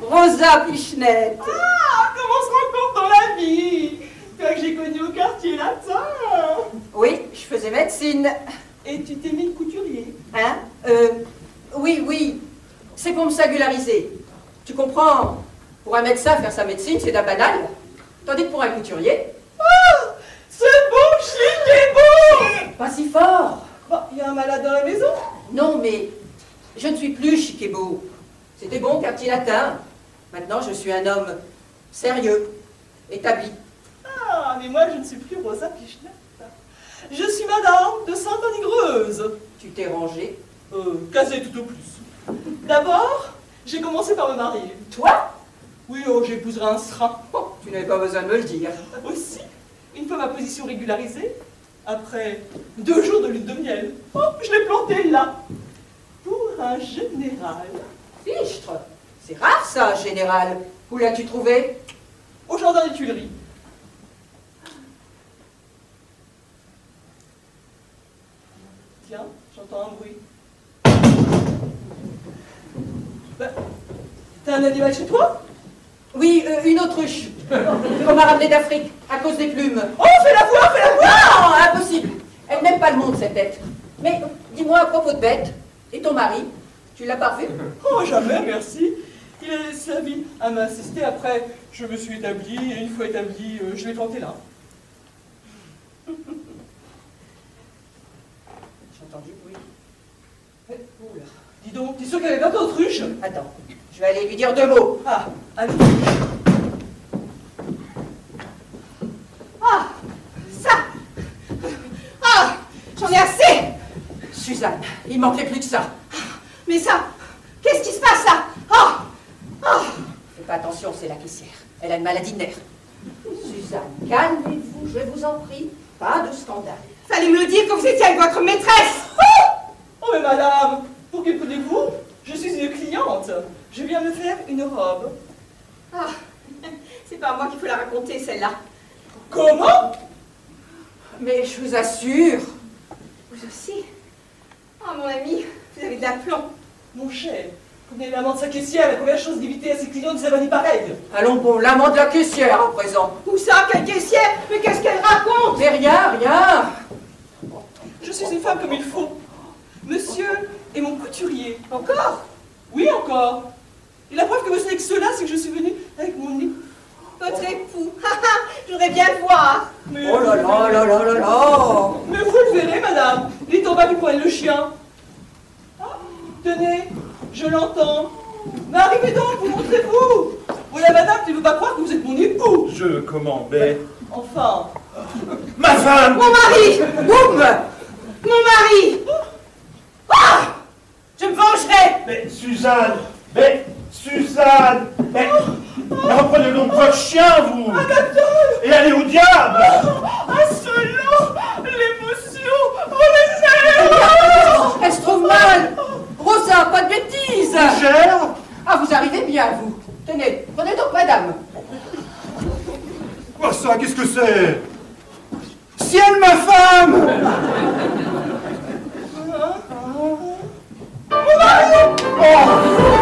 Rosa Pichenette. Ah, comment se quartier latin. Oui, je faisais médecine. Et tu t'es mis de couturier. Hein? Oui, oui. C'est pour me singulariser. Tu comprends? Pour un médecin, faire sa médecine, c'est d'un banal. Tandis que pour un couturier... Ah, c'est beau, chic et beau. Pas si fort. Il y a un malade dans la maison. Non, mais je ne suis plus chic et beau. C'était bon, quartier latin. Maintenant, je suis un homme sérieux, établi. Ah, mais moi, je ne suis plus Rosa Pichenette. Je suis madame de Sainte-Anigreuse. Tu t'es rangé. Casé tout au plus. D'abord, j'ai commencé par me marier. Toi? Oui, oh, j'épouserai un serin. Oh, tu n'avais pas besoin de me le dire. Aussi, une fois ma position régularisée, après 2 jours de lune de miel, oh, je l'ai planté là, pour un général. Fichtre, c'est rare ça, général. Où l'as-tu trouvé? Au jardin des Tuileries. Tiens, j'entends un bruit. T'as un animal chez toi? Oui, une autruche. Qu'on m'a ramenée d'Afrique, à cause des plumes. Oh, fais-la voir, fais-la voir! Non, impossible. Elle n'aime pas le monde, cette bête. Mais dis-moi à propos de bête, et ton mari, tu l'as pas revu? Oh, jamais, merci. Il a laissé sa vie à m'assister. Après, je me suis établie, et une fois établie, je l'ai planté là. J'ai entendu oui. Oula. Dis donc, t'es sûr qu'elle avait pas d'autruche? Attends, je vais aller lui dire 2 mots. Ah, allez. Ah, ça. Ah, j'en ai assez. Suzanne, il manquait plus que ça. Mais ça, qu'est-ce qui se passe là? Ah, ah. Fais pas attention, c'est la caissière. Elle a une maladie de nerfs. Suzanne, calmez-vous, je vous en prie. Pas de scandale. Fallait me le dire que vous étiez avec votre maîtresse. Oh, mais madame, pour que prenez-vous? Je suis une cliente. Je viens me faire une robe. Ah, c'est pas à moi qu'il faut la raconter, celle-là. Comment? Mais je vous assure. Vous aussi? Ah, mon ami, vous avez de l'aplomb. Mon cher, connais l'amant de sa caissière, la première chose d'éviter à ses clients des avanies pareilles. Allons bon, l'amant de la caissière à présent. Où ça, quelle caissière? Mais qu'est-ce qu'elle raconte? Mais rien, rien. Je suis une femme comme il faut. Monsieur est mon couturier. Encore? Oui, encore. Et la preuve que monsieur n'est que cela, c'est que je suis venue avec mon époux. Votre époux. Je voudrais bien le voir. Mais, Oh là là là là là là. mais vous le verrez, madame. Il est en bas qui pointe le chien. Ah, tenez, je l'entends. Mais arrivez donc, vous montrez-vous. Voilà, madame, tu ne veux pas croire que vous êtes mon époux. Je commandais. Enfin. Ma femme! Mon mari! Boum! Mon mari! Ah! Je me vengerai! Mais Suzanne! Mais reprenez donc votre chien, vous! Et allez au diable! Insolent! L'émotion! Oh, les nerfs! Elle se trouve mal. Rosa, pas de bêtises. Cher? Ah, vous arrivez bien, vous. Tenez, prenez donc madame. Quoi ça? Qu'est-ce que c'est? Ciel, ma femme! Mon mari! Oh!